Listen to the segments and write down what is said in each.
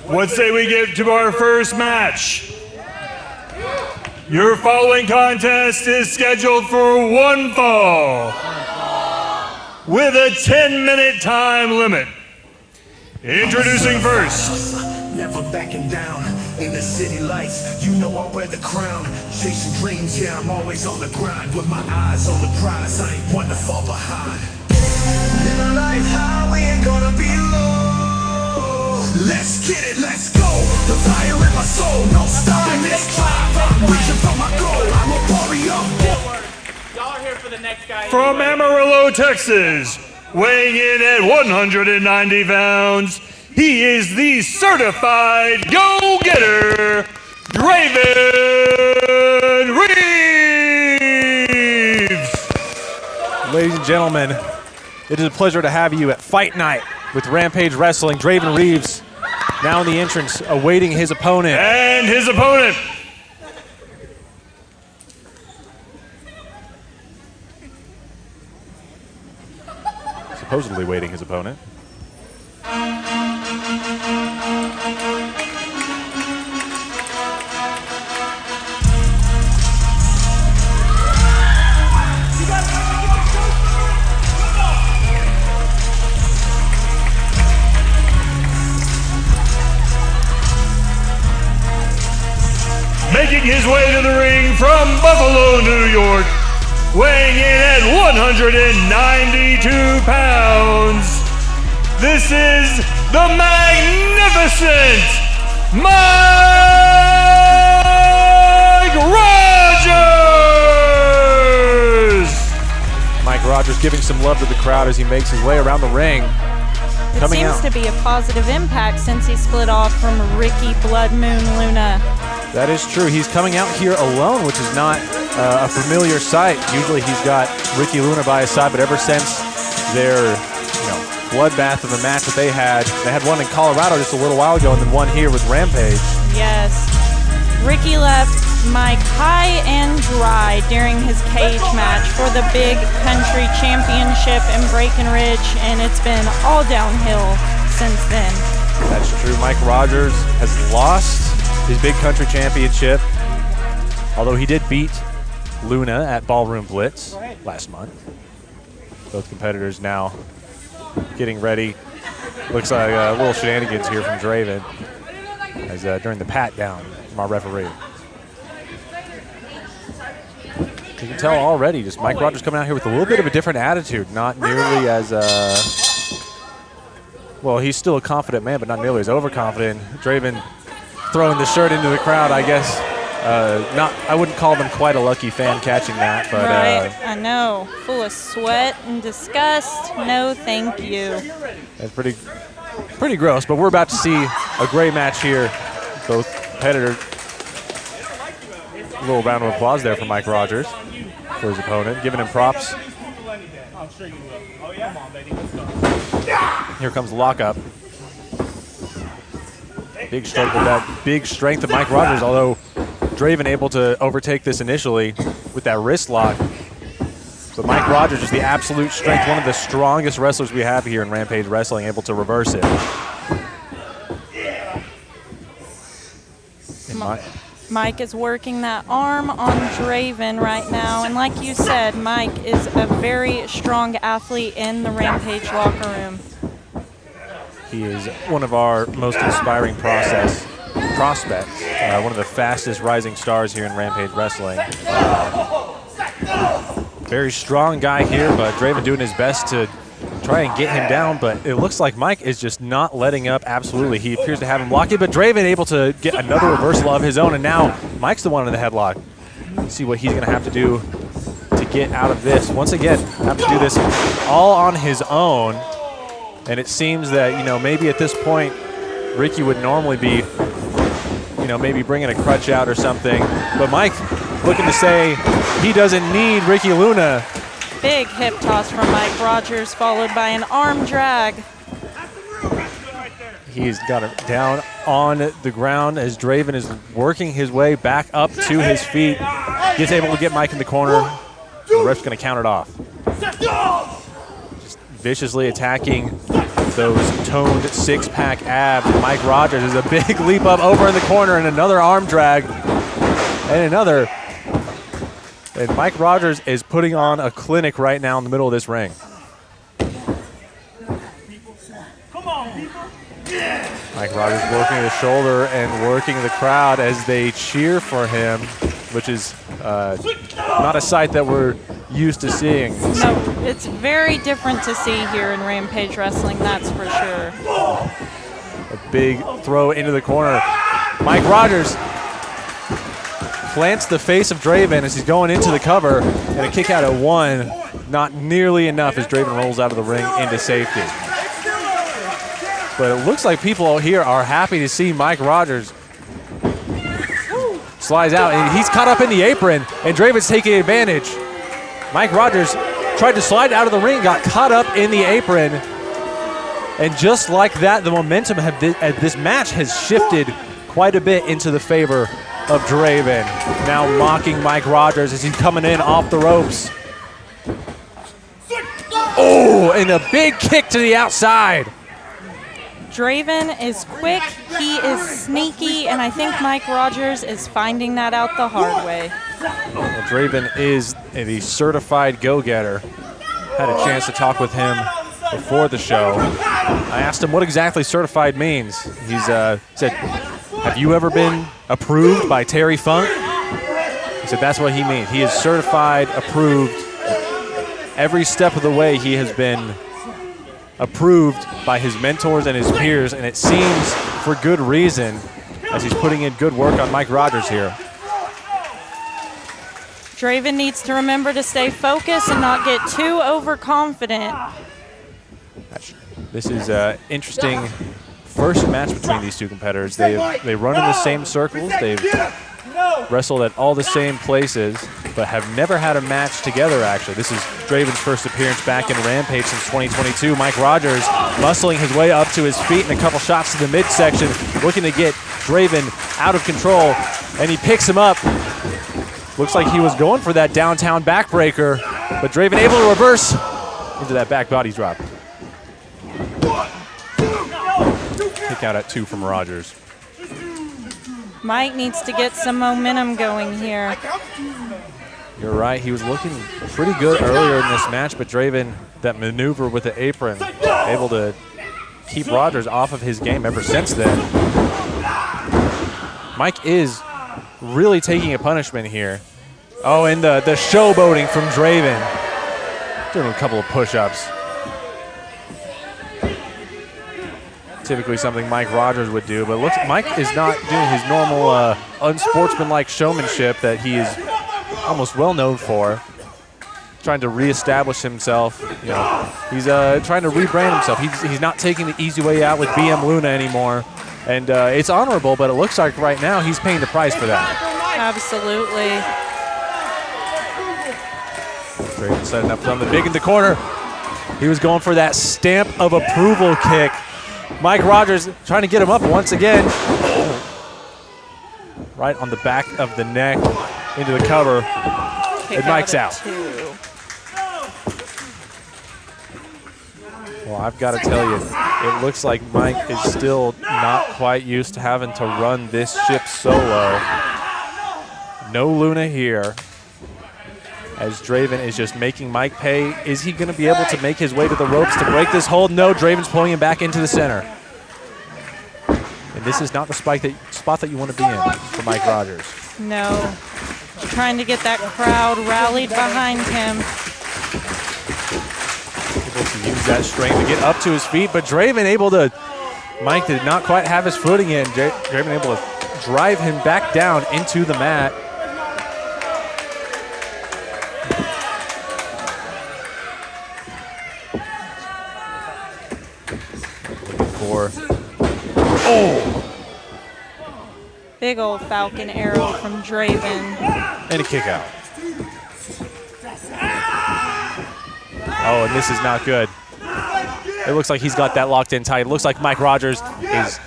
What say we get to our first match? Your following contest is scheduled for one fall with a 10-minute time limit. Introducing first. Never backing down in the city lights. You know I wear the crown. Chasing dreams, yeah, I'm always on the grind. With my eyes on the prize, I ain't one to fall behind. Living life high, we ain't gonna be low. Let's get it, let's go. The fire in my soul, no stopping this climb. I'm reaching for my goal, I'm a warrior. Y'all are here for the next guy. From Amarillo, Texas, weighing in at 190 pounds, he is the certified go-getter, Draven Reeves. Ladies and gentlemen, it is a pleasure to have you at Fight Night with Rampage Wrestling. Draven Reeves now in the entrance, awaiting his opponent. And his opponent. Supposedly waiting his opponent. Making his way to the ring from Buffalo, New York, weighing in at 192 pounds, this is the magnificent Mike Rogers! Mike Rogers giving some love to the crowd as he makes his way around the ring. It seems to be a positive impact since he split off from Ricky Blood Moon Luna. That is true. He's coming out here alone, which is not a familiar sight. Usually he's got Ricky Luna by his side, but ever since their bloodbath of a match that they had one in Colorado just a little while ago and then one here with Rampage. Yes. Ricky left Mike high and dry during his cage match for the Big Country Championship in Breckenridge, and it's been all downhill since then. That's true. Mike Rogers has lost his Big Country Championship, although he did beat Luna at Ballroom Blitz last month. Both competitors now getting ready. Looks like a little shenanigans here from Draven as during the pat down from our referee. You can tell already just Mike Rogers coming out here with a little bit of a different attitude, not nearly as well, he's still a confident man, but not nearly as overconfident. Draven throwing the shirt into the crowd, I guess. I wouldn't call them quite a lucky fan catching that, but right, I know, full of sweat and disgust. No, thank you. That's pretty gross. But we're about to see a great match here. Both competitors. A little round of applause there for Mike Rogers for his opponent, giving him props. Here comes the lockup. Big strength with that big strength of Mike Rogers, although Draven able to overtake this initially with that wrist lock. But Mike Rogers is the absolute strength, one of the strongest wrestlers we have here in Rampage Wrestling, able to reverse it. Mike is working that arm on Draven right now, and like you said, Mike is a very strong athlete in the Rampage locker room. He is one of our most inspiring prospects, one of the fastest rising stars here in Rampage Wrestling. Very strong guy here, but Draven doing his best to try and get him down, but it looks like Mike is just not letting up absolutely. He appears to have him locked in, but Draven able to get another reversal of his own, and now Mike's the one in the headlock. Let's see what he's going to have to do to get out of this. Once again, have to do this all on his own. And it seems that, maybe at this point, Ricky would normally be, maybe bringing a crutch out or something. But Mike looking to say he doesn't need Ricky Luna. Big hip toss from Mike Rogers, followed by an arm drag. He's got him down on the ground as Draven is working his way back up to his feet. Gets able to get Mike in the corner. The ref's going to count it off. Just viciously attacking those toned six-pack abs. Mike Rogers is a big leap up over in the corner and another arm drag and another. And Mike Rogers is putting on a clinic right now in the middle of this ring. Mike Rogers working the shoulder and working the crowd as they cheer for him, which is not a sight that we're used to seeing. No, it's very different to see here in Rampage Wrestling, that's for sure. A big throw into the corner. Mike Rogers plants the face of Draven as he's going into the cover, and a kick out at 1. Not nearly enough as Draven rolls out of the ring into safety. But it looks like people out here are happy to see Mike Rogers. Slides out, and he's caught up in the apron, and Draven's taking advantage. Mike Rogers tried to slide out of the ring, got caught up in the apron, and just like that, the momentum of this match has shifted quite a bit into the favor of Draven. Now mocking Mike Rogers as he's coming in off the ropes. Oh, and a big kick to the outside. Draven is quick, he is sneaky, and I think Mike Rogers is finding that out the hard way. Well, Draven is the certified go-getter. Had a chance to talk with him before the show. I asked him what exactly certified means. He's said, have you ever been approved by Terry Funk? He said that's what he means. He is certified, approved. Every step of the way he has been approved by his mentors and his peers, and it seems for good reason as he's putting in good work on Mike Rogers here. Draven needs to remember to stay focused and not get too overconfident. This is an interesting first match between these two competitors. They run in the same circles. They've wrestled at all the same places, but have never had a match together, actually. This is Draven's first appearance back in Rampage since 2022. Mike Rogers muscling his way up to his feet and a couple shots to the midsection, looking to get Draven out of control, and he picks him up. Looks like he was going for that downtown backbreaker, but Draven able to reverse into that back body drop. Kick out at 2 from Rogers. Mike needs to get some momentum going here. You're right, he was looking pretty good earlier in this match, but Draven, that maneuver with the apron, able to keep Rogers off of his game ever since then. Mike is really taking a punishment here. Oh, and the showboating from Draven. Doing a couple of push-ups. Typically something Mike Rogers would do, but looks Mike is not doing his normal unsportsmanlike showmanship that he is almost well known for. Trying to reestablish himself. You know, he's trying to rebrand himself. He's not taking the easy way out with BM Luna anymore, and it's honorable. But it looks like right now he's paying the price for that. Absolutely. Draven setting up from the big in the corner. He was going for that stamp of approval kick. Mike Rogers trying to get him up once again. Right on the back of the neck into the cover. And Mike's out. Well, I've got to tell you, it looks like Mike is still not quite used to having to run this ship solo. No Luna here. As Draven is just making Mike pay. Is he going to be able to make his way to the ropes to break this hold? No, Draven's pulling him back into the center. And this is not the spot that you want to be in for Mike Rogers. No. Trying to get that crowd rallied behind him. Able to use that strength to get up to his feet, but Draven able to, Mike did not quite have his footing in. Draven able to drive him back down into the mat. Oh! Big old falcon arrow from Draven. And a kick out. Oh, and this is not good. It looks like he's got that locked in tight. It looks like Mike Rogers is,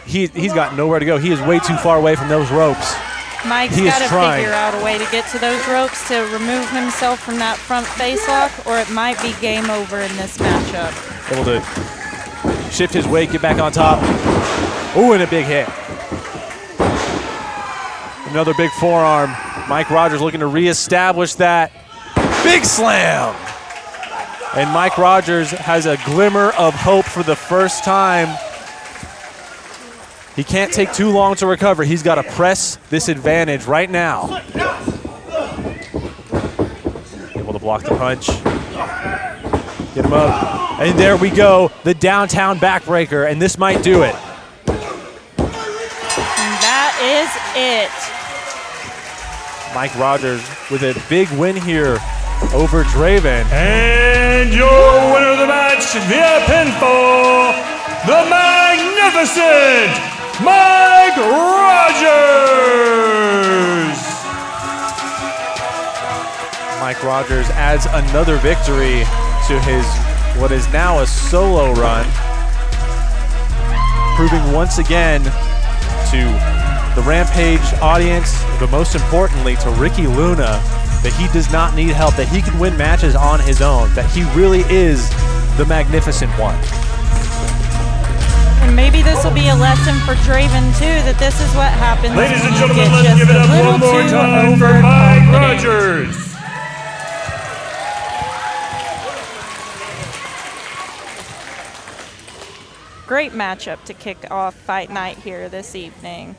he's got nowhere to go. He is way too far away from those ropes. Mike's got to figure out a way to get to those ropes to remove himself from that front face lock, or it might be game over in this matchup. Able to shift his weight, get back on top. Ooh, and a big hit. Another big forearm. Mike Rogers looking to reestablish that. Big slam! And Mike Rogers has a glimmer of hope for the first time. He can't take too long to recover. He's got to press this advantage right now. Able to block the punch. Get him up. And there we go. The downtown backbreaker, and this might do it. And that is it. Mike Rogers with a big win here over Draven. And your winner of the match via pinfall, the magnificent Mike Rogers! Mike Rogers adds another victory to his what is now a solo run, proving once again to the Rampage audience, but most importantly to Ricky Luna, that he does not need help, that he can win matches on his own, that he really is the magnificent one. And maybe this will be a lesson for Draven too, that this is what happens. Ladies and when you gentlemen, get let's just give it a up little one more too time for Mike overconfident. Rogers. Great matchup to kick off fight night here this evening.